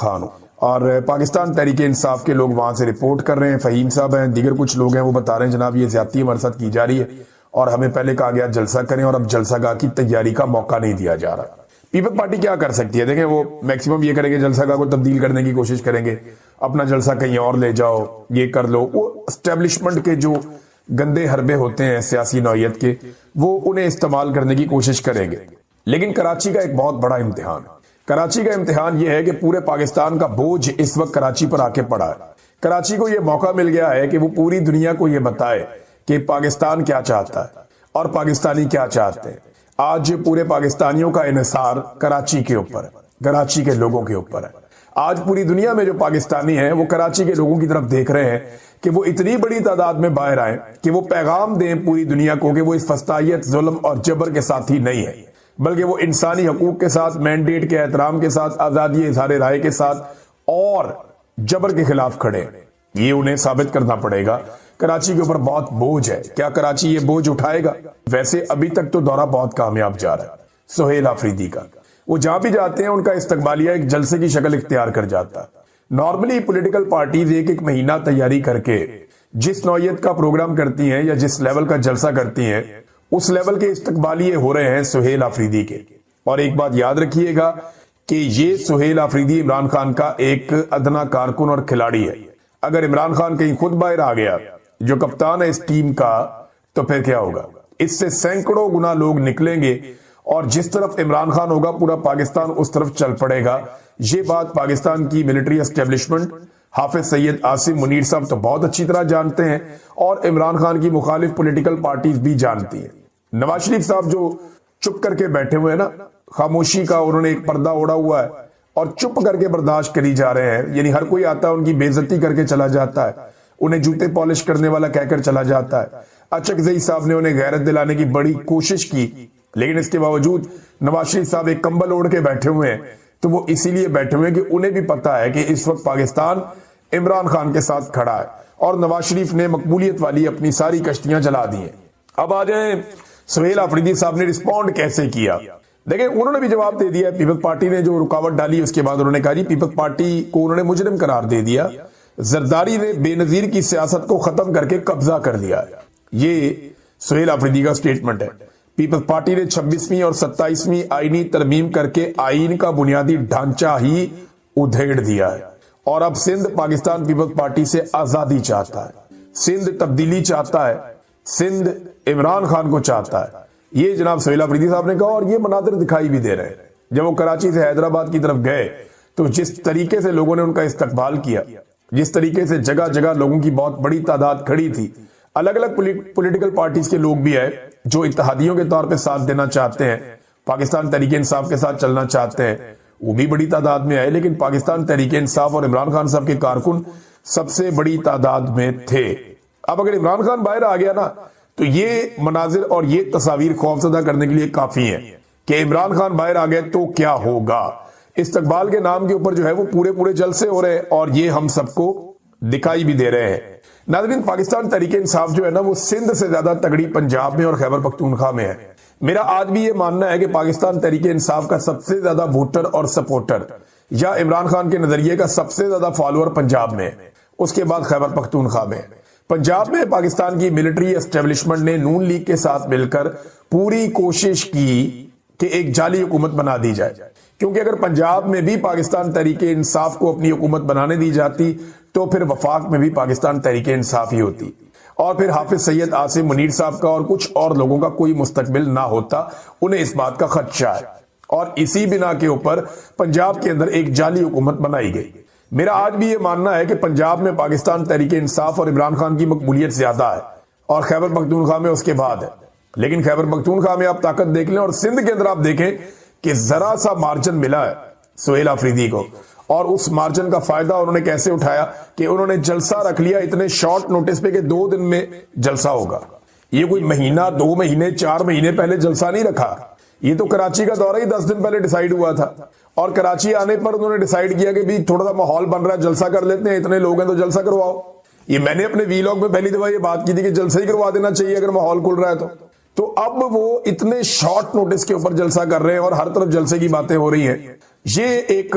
خان ہوں اور پاکستان تحریک انصاف کے لوگ وہاں سے رپورٹ کر رہے ہیں، فہیم صاحب ہیں، دیگر کچھ لوگ ہیں، وہ بتا رہے ہیں جناب یہ زیادتی ہمارے ساتھ کی جا رہی ہے اور ہمیں پہلے کہا گیا جلسہ کریں اور اب جلسہ گاہ کی تیاری کا موقع نہیں دیا جا رہا۔ پیپلز پارٹی کیا کر سکتی ہے؟ دیکھیں وہ میکسیمم یہ کریں گے، جلسہ گاہ کو تبدیل کرنے کی کوشش کریں گے، اپنا جلسہ کہیں اور لے جاؤ، یہ کر لو۔ وہ اسٹیبلشمنٹ کے جو گندے حربے ہوتے ہیں سیاسی نوعیت کے، وہ انہیں استعمال کرنے کی کوشش کریں گے۔ لیکن کراچی کا ایک بہت بڑا امتحان ہے۔ کراچی کا امتحان یہ ہے کہ پورے پاکستان کا بوجھ اس وقت کراچی پر آ کے پڑا ہے۔ کراچی کو یہ موقع مل گیا ہے کہ وہ پوری دنیا کو یہ بتائے کہ پاکستان کیا چاہتا ہے اور پاکستانی کیا چاہتے ہیں۔ آج پورے پاکستانیوں کا انحصار کراچی کے اوپر ہے، کراچی کے لوگوں کے اوپر ہے۔ آج پوری دنیا میں جو پاکستانی ہیں وہ کراچی کے لوگوں کی طرف دیکھ رہے ہیں کہ وہ اتنی بڑی تعداد میں باہر آئیں کہ وہ پیغام دیں پوری دنیا کو کہ وہ اس فسطائیت، ظلم اور جبر کے ساتھ ہی نہیں ہے، بلکہ وہ انسانی حقوق کے ساتھ، مینڈیٹ کے احترام کے ساتھ، آزادی اظہار رائے کے ساتھ اور جبر کے خلاف کھڑے۔ یہ انہیں ثابت کرنا پڑے گا۔ کراچی کے اوپر بہت بوجھ ہے، کیا کراچی یہ بوجھ اٹھائے گا؟ ویسے ابھی تک تو دورہ بہت کامیاب جا رہا ہے سہیل آفریدی کا۔ وہ جہاں بھی جاتے ہیں ان کا استقبالیہ ایک جلسے کی شکل اختیار کر جاتا ہے۔ نارملی پولیٹیکل پارٹیز ایک مہینہ تیاری کر کے جس نوعیت کا پروگرام کرتی ہیں یا جس لیول کا جلسہ کرتی ہیں، اس لیول کے استقبالیے ہو رہے ہیں سہیل آفریدی کے۔ اور ایک بات یاد رکھیے گا کہ یہ سہیل آفریدی عمران خان کا ایک ادنا کارکن اور کھلاڑی ہے۔ اگر عمران خان کہیں خود باہر آ گیا جو کپتان ہے اس ٹیم کا، تو پھر کیا ہوگا؟ اس سے سینکڑوں گنا لوگ نکلیں گے اور جس طرف عمران خان ہوگا پورا پاکستان اس طرف چل پڑے گا۔ یہ بات پاکستان کی ملٹری اسٹیبلشمنٹ، حافظ سید عاصم منیر صاحب تو بہت اچھی طرح جانتے ہیں اور عمران خان کی مخالف پولیٹیکل پارٹیز بھی جانتی ہیں۔ نواز شریف صاحب جو چپ کر کے بیٹھے ہوئے ہیں نا، خاموشی کا انہوں نے ایک پردہ اوڑا ہوا ہے اور چپ کر کے برداشت کری جا رہے ہیں، یعنی ہر کوئی آتا ہے ان کی بے عزتی کر کے چلا جاتا ہے، انہیں جوتے پالش کرنے والا کہہ کر چلا جاتا ہے۔ اچکزئی صاحب نے انہیں غیرت دلانے کی بڑی کوشش کی، لیکن اس کے باوجود نواز شریف صاحب ایک کمبل اوڑھ کے بیٹھے ہوئے ہیں۔ تو وہ اسی لیے بیٹھے ہوئے ہیں کہ انہیں بھی پتا ہے کہ اس وقت پاکستان عمران خان کے ساتھ کھڑا ہے اور نواز شریف نے مقبولیت والی اپنی ساری کشتیاں چلا دی ہیں۔ اب آ جائیں سہیل آفریدی صاحب نے رسپونڈ کیسے کیا۔ دیکھیں انہوں نے بھی جواب دے دیا۔ پیپلز پارٹی نے جو رکاوٹ ڈالی اس کے بعد انہوں نے کہا جی پیپلز پارٹی کو انہوں نے مجرم قرار دے دیا، زرداری نے بے نظیر کی سیاست کو ختم کر کے قبضہ کر لیا۔ یہ سہیل آفریدی کا سٹیٹمنٹ ہے۔ پیپلز پارٹی نے 26ویں اور 27ویں آئینی ترمیم کر کے آئین کا بنیادی ڈھانچہ ہی ادھیڑ دیا ہے اور اب سندھ پاکستان پیپلز پارٹی سے آزادی چاہتا ہے، سندھ تبدیلی چاہتا ہے، سندھ عمران خان کو چاہتا ہے۔ یہ جناب سہیل آفریدی صاحب نے کہا اور یہ مناظر دکھائی بھی دے رہے ہیں۔ جب وہ کراچی سے حیدرآباد کی طرف گئے تو جس طریقے سے لوگوں نے ان کا استقبال کیا، جس طریقے سے جگہ جگہ لوگوں کی بہت بڑی تعداد کھڑی تھی، الگ الگ پولیٹیکل پارٹیز کے لوگ بھی ہیں جو اتحادیوں کے طور پہ ساتھ دینا چاہتے ہیں، پاکستان تحریک انصاف کے ساتھ چلنا چاہتے ہیں، وہ بھی بڑی تعداد میں آئے، لیکن پاکستان تحریک انصاف اور عمران خان صاحب کے کارکن سب سے بڑی تعداد میں تھے۔ اب اگر عمران خان باہر آ گیا نا تو یہ مناظر اور یہ تصاویر خوفزدہ کرنے کے لیے کافی ہیں کہ عمران خان باہر آ گئے تو کیا ہوگا۔ استقبال کے نام کے اوپر جو ہے وہ پورے جلسے ہو رہے ہیں اور یہ ہم سب کو دکھائی بھی دے رہے ہیں۔ ناظرین پاکستان تحریک انصاف جو ہے نا وہ سندھ سے زیادہ تگڑی پنجاب میں اور خیبر پختونخوا میں ہے۔ میرا آج بھی یہ ماننا ہے کہ پاکستان تحریک انصاف کا سب سے زیادہ ووٹر اور سپورٹر یا عمران خان کے نظریے کا سب سے زیادہ فالوور پنجاب میں ہے، اس کے بعد خیبر پختونخوا میں۔ پنجاب میں پاکستان کی ملٹری اسٹیبلشمنٹ نے نون لیگ کے ساتھ مل کر پوری کوشش کی کہ ایک جعلی حکومت بنا دی جائے، کیونکہ اگر پنجاب میں بھی پاکستان تحریک انصاف کو اپنی حکومت بنانے دی جاتی تو پھر وفاق میں بھی پاکستان تحریک انصاف ہی ہوتی اور پھر حافظ سید عاصم منیر صاحب کا اور کچھ اور لوگوں کا کوئی مستقبل نہ ہوتا۔ انہیں اس بات کا خدشہ ہے اور اسی بنا کے اوپر پنجاب کے اندر ایک جعلی حکومت بنائی گئی۔ میرا آج بھی یہ ماننا ہے کہ پنجاب میں پاکستان تحریک انصاف اور عمران خان کی مقبولیت زیادہ ہے اور خیبر پختونخوا میں اس کے بعد ہے، لیکن خیبر پختونخوا میں آپ طاقت دیکھ لیں اور سندھ کے اندر آپ دیکھیں کہ ذرا سا مارجن ملا ہے سہیل آفریدی کو، اور اس مارجن کا فائدہ انہوں نے کیسے اٹھایا کہ انہوں نے جلسہ رکھ لیا اتنے شارٹ نوٹس پہ کہ 2 دن میں جلسہ ہوگا۔ یہ کوئی مہینہ، 2 مہینے، 4 مہینے پہلے جلسہ نہیں رکھا، یہ تو کراچی کا دورہ ہی 10 دن پہلے ڈیسائیڈ ہوا تھا اور کراچی آنے پر انہوں نے ڈیسائیڈ کیا کہ بھی تھوڑا سا ماحول بن رہا ہے، جلسہ کر لیتے ہیں، اتنے لوگ ہیں تو جلسہ کرواؤ۔ یہ میں نے اپنے ویلاگ میں پہلی دفعہ یہ بات کی تھی کہ جلسہ ہی کروا دینا چاہیے اگر ماحول کھل رہا ہے تو اب وہ اتنے شارٹ نوٹس کے اوپر جلسہ کر رہے ہیں اور ہر طرف جلسے کی باتیں ہو رہی ہیں۔ یہ ایک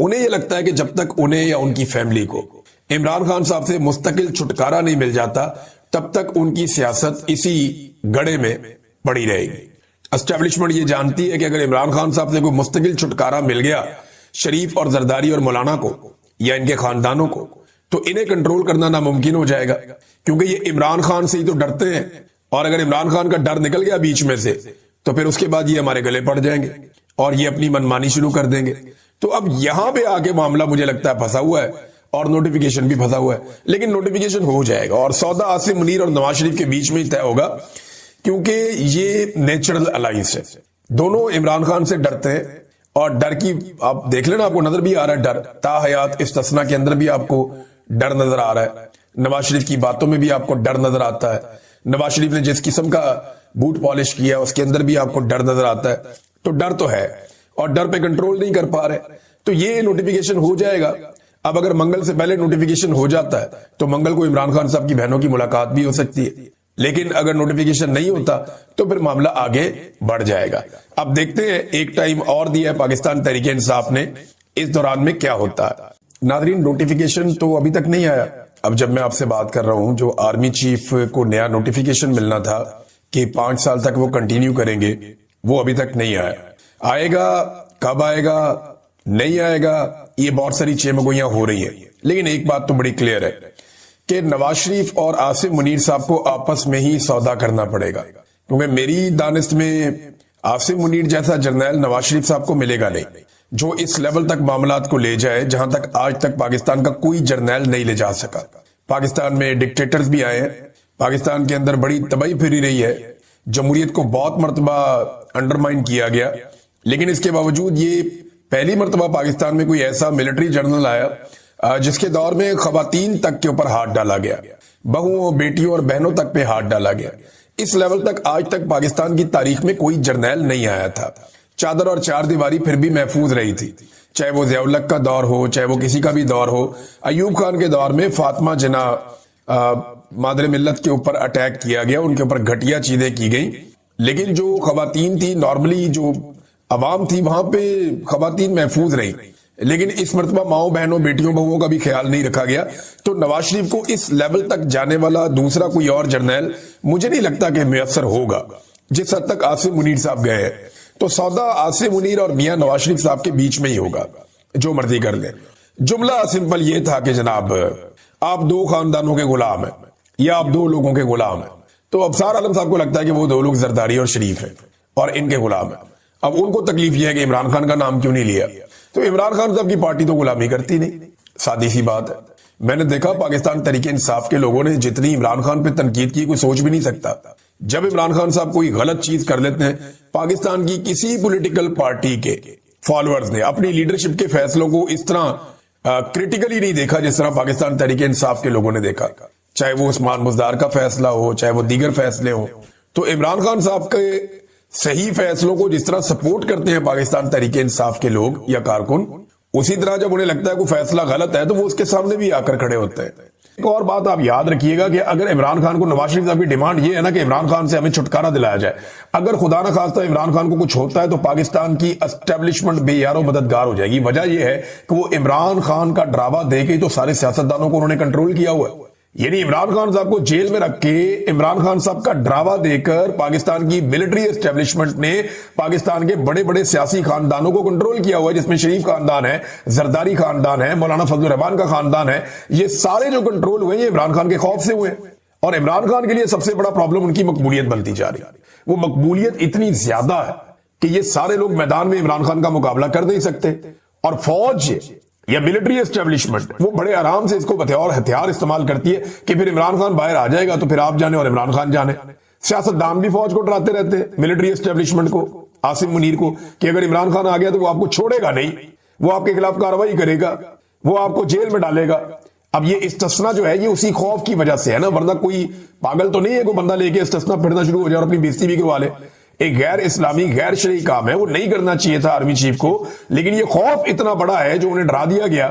انہیں یہ لگتا ہے کہ جب تک انہیں یا ان کی فیملی کو عمران خان صاحب سے مستقل چھٹکارا نہیں مل جاتا تب تک ان کی سیاست اسی گڑھے میں پڑی رہے گی. اسٹیبلشمنٹ یہ جانتی ہے کہ اگر عمران خان صاحب سے کوئی مستقل چھٹکارا مل گیا شریف اور زرداری اور مولانا کو یا ان کے خاندانوں کو تو انہیں کنٹرول کرنا ناممکن ہو جائے گا, کیونکہ یہ عمران خان سے ہی تو ڈرتے ہیں, اور اگر عمران خان کا ڈر نکل گیا بیچ میں سے تو پھر اس کے بعد یہ ہمارے گلے پڑ جائیں گے اور یہ اپنی منمانی شروع کر دیں گے. تو اب یہاں پہ آگے معاملہ مجھے لگتا ہے پھنسا ہوا ہے اور نوٹیفیکیشن بھی پھنسا ہوا ہے, لیکن نوٹیفیکیشن ہو جائے گا اور سودا عاصم منیر اور نواز شریف کے بیچ میں ہی طے ہوگا, کیونکہ یہ نیچرل الائنس ہے. دونوں عمران خان سے ڈرتے ہیں اور ڈر کی آپ دیکھ لینا, آپ کو نظر بھی آ رہا ہے ڈر, تا حیات استثنا کے اندر بھی آپ کو ڈر نظر آ رہا ہے, نواز شریف کی باتوں میں بھی آپ کو ڈر نظر آتا ہے, نواز شریف نے جس قسم کا بوٹ پالش کیا اس کے اندر بھی آپ کو ڈر نظر آتا ہے. تو ڈر تو ہے اور ڈر پہ کنٹرول نہیں کر پا رہے, تو یہ نوٹیفیکیشن ہو جائے گا. اب اگر منگل سے پہلے نوٹیفیکیشن ہو جاتا ہے تو منگل کو عمران خان صاحب کی بہنوں کی ملاقات بھی ہو سکتی ہے, لیکن اگر نوٹیفیکیشن نہیں ہوتا تو پھر معاملہ آگے بڑھ جائے گا. اب دیکھتے ہیں, ایک ٹائم اور دیا ہے پاکستان تحریک انصاف نے, اس دوران میں کیا ہوتا ہے. ناظرین, نوٹیفیکیشن تو ابھی تک نہیں آیا. اب جب میں آپ سے بات کر رہا ہوں, جو آرمی چیف کو نیا نوٹیفیکیشن ملنا تھا کہ 5 سال تک وہ کنٹینیو کریں گے, وہ ابھی تک نہیں آیا. آئے گا, کب آئے گا, نہیں آئے گا, یہ بہت ساری چیمگوئیاں ہو رہی ہیں. لیکن ایک بات تو بڑی کلیئر ہے کہ نواز شریف اور عاصم منیر صاحب کو آپس میں ہی سودا کرنا پڑے گا, کیونکہ میری دانست میں عاصم منیر جیسا جرنیل نواز شریف صاحب کو ملے گا نہیں, جو اس لیول تک معاملات کو لے جائے جہاں تک آج تک پاکستان کا کوئی جرنیل نہیں لے جا سکا. پاکستان میں ڈکٹیٹرز بھی آئے ہیں, پاکستان کے اندر بڑی تباہی پھیری رہی ہے, جمہوریت کو بہت مرتبہ انڈرمائن کیا گیا, لیکن اس کے باوجود یہ پہلی مرتبہ پاکستان میں کوئی ایسا ملٹری جنرل آیا جس کے دور میں خواتین تک کے اوپر ہاتھ ڈالا گیا, بہوؤں, بیٹیوں اور بہنوں تک پہ ہاتھ ڈالا گیا. اس لیول تک آج تک پاکستان کی تاریخ میں کوئی جرنیل نہیں آیا تھا. چادر اور چار دیواری پھر بھی محفوظ رہی تھی, چاہے وہ ضیاء الحق کا دور ہو, چاہے وہ کسی کا بھی دور ہو. ایوب خان کے دور میں فاطمہ جناح مادر ملت کے اوپر اٹیک کیا گیا, ان کے اوپر گھٹیا چیزیں کی گئیں, لیکن جو خواتین تھی, نارملی جو عوام تھی, وہاں پہ خواتین محفوظ رہی. لیکن اس مرتبہ ماؤں, بہنوں, بیٹیوں, بہوؤں کا بھی خیال نہیں رکھا گیا. تو نواز شریف کو اس لیول تک جانے والا دوسرا کوئی اور جرنیل مجھے نہیں لگتا کہ میسر ہوگا جس حد تک عاصم منیر صاحب گئے ہیں. تو سودا عاصم منیر اور میاں نواز شریف صاحب کے بیچ میں ہی ہوگا, جو مرضی کر لیں. جملہ سمپل یہ تھا کہ جناب آپ 2 خاندانوں کے غلام ہیں یا آپ 2 لوگوں کے غلام ہیں. تو ابصار عالم صاحب کو لگتا ہے کہ وہ 2 لوگ زرداری اور شریف ہیں اور ان کے غلام ہیں. اب ان کو تکلیف یہ ہے کہ عمران خان کا نام کیوں نہیں لیا. تو عمران خان صاحب کی پارٹی تو غلامی کرتی نہیں, سادی سی بات ہے. میں نے دیکھا پاکستان تحریک انصاف کے لوگوں نے جتنی عمران خان پہ تنقید کی کوئی سوچ بھی نہیں سکتا. جب عمران خان صاحب کوئی غلط چیز کر لیتے ہیں, پاکستان کی کسی پولیٹیکل پارٹی کے فالوورز نے اپنی لیڈرشپ کے فیصلوں کو اس طرح کریٹیکلی نہیں دیکھا جس طرح پاکستان تحریک انصاف کے لوگوں نے دیکھا, چاہے وہ عثمان بزدار کا فیصلہ ہو, چاہے وہ دیگر فیصلے ہوں. تو عمران خان صاحب کے صحیح فیصلوں کو جس طرح سپورٹ کرتے ہیں پاکستان تحریک انصاف کے لوگ یا کارکن, اسی طرح جب انہیں لگتا ہے کوئی فیصلہ غلط ہے تو وہ اس کے سامنے بھی آ کر کھڑے ہوتے ہیں. ایک اور بات آپ یاد رکھیے گا کہ اگر عمران خان کو, نواز شریف صاحب کی ڈیمانڈ یہ ہے نا کہ عمران خان سے ہمیں چھٹکارا دلایا جائے, اگر خدا نہ خواستہ عمران خان کو کچھ ہوتا ہے تو پاکستان کی اسٹیبلشمنٹ بے یار و مددگار ہو جائے گی. وجہ یہ ہے کہ وہ عمران خان کا ڈراوا دے کے تو سارے سیاستدانوں کو انہوں نے کنٹرول کیا ہوا ہے. یعنی عمران خان صاحب کو جیل میں رکھ کے عمران خان صاحب کا ڈراوا دے کر پاکستان کی ملٹری اسٹیبلشمنٹ نے پاکستان کے بڑے بڑے سیاسی خاندانوں کو کنٹرول کیا ہوا ہے, جس میں شریف خاندان ہے, زرداری خاندان ہے, مولانا فضل الرحمان کا خاندان ہے. یہ سارے جو کنٹرول ہوئے ہیں عمران خان کے خوف سے ہوئے, اور عمران خان کے لیے سب سے بڑا پرابلم ان کی مقبولیت بنتی جا رہی ہے. وہ مقبولیت اتنی زیادہ ہے کہ یہ سارے لوگ میدان میں عمران خان کا مقابلہ کر نہیں سکتے, اور فوج یا ملٹری اسٹیبلشمنٹ وہ بڑے آرام سے اس کو بطور ہتھیار استعمال کرتی ہے کہ پھر عمران خان باہر آ جائے گا تو پھر آپ جانے اور عمران خان جانے. سیاستدان بھی فوج کو ڈراتے رہتے ہیں, ملٹری اسٹیبلشمنٹ کو, عاصم منیر کو, کہ اگر عمران خان آ گیا تو وہ آپ کو چھوڑے گا نہیں, وہ آپ کے خلاف کارروائی کرے گا, وہ آپ کو جیل میں ڈالے گا. اب یہ استثنا جو ہے یہ اسی خوف کی وجہ سے ہے نا, ورنہ کوئی پاگل تو نہیں ہے کوئی بندہ لے کے استثنا پھرنا شروع ہو جائے اور اپنی بےزتی بھی کروا لے. ایک غیر اسلامی غیر شرعی کام ہے, وہ نہیں کرنا چاہیے تھا آرمی چیف کو, لیکن یہ خوف اتنا بڑا ہے جو انہیں ڈرا دیا گیا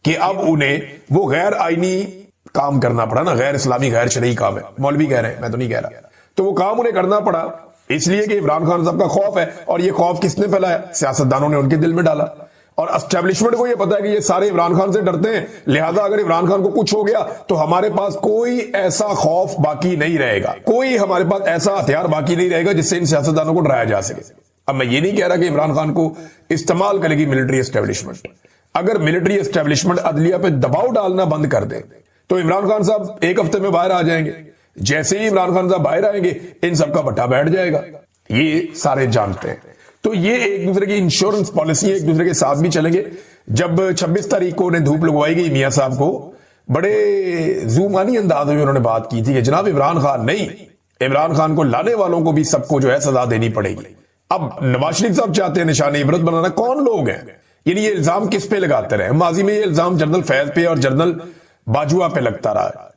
کہ اب انہیں وہ غیر آئینی کام کرنا پڑا نا, غیر اسلامی غیر شرعی کام ہے, مولوی کہہ رہے ہیں, میں تو نہیں کہہ رہا. تو وہ کام انہیں کرنا پڑا اس لیے کہ عمران خان صاحب کا خوف ہے, اور یہ خوف کس نے پھیلایا؟ سیاستدانوں نے ان کے دل میں ڈالا. اور اسٹیبلشمنٹ کو یہ پتا ہے کہ یہ سارے عمران خان سے ڈرتے ہیں، لہذا اگر عمران خان کو کچھ ہو گیا تو ہمارے پاس کوئی ایسا خوف باقی نہیں رہے گا، کوئی ہمارے پاس ایسا ہتھیار باقی نہیں رہے گا جس سے ان سیاستدانوں کو ڈرایا جا سکے۔ اب میں یہ نہیں کہہ رہا کہ عمران خان کو استعمال کرے گی ملٹری اسٹیبلشمنٹ، اگر ملٹری اسٹیبلشمنٹ عدلیہ پہ دباؤ ڈالنا بند کر دے تو عمران خان صاحب ایک ہفتے میں باہر آ جائیں گے، جیسے ہی عمران خان صاحب باہر آئیں گے ان سب کا بٹا بیٹھ جائے گا، یہ سارے جانتے ہیں۔ تو یہ ایک دوسرے کی انشورنس پالیسی ہے، ایک دوسرے کے ساتھ بھی چلیں گے۔ جب 26 تاریخ کو انہیں دھوپ لگوائی گئی میاں صاحب کو، بڑے زومانی انداز میں انہوں نے بات کی تھی کہ جناب عمران خان نہیں، عمران خان کو لانے والوں کو بھی سب کو جو ہے سزا دینی پڑے گی۔ اب نواز شریف صاحب چاہتے ہیں نشان عبرت بنانا، کون لوگ ہیں؟ یعنی یہ الزام کس پہ لگاتے رہے؟ ماضی میں یہ الزام جنرل فیض پہ اور جنرل باجوہ پہ لگتا رہا ہے،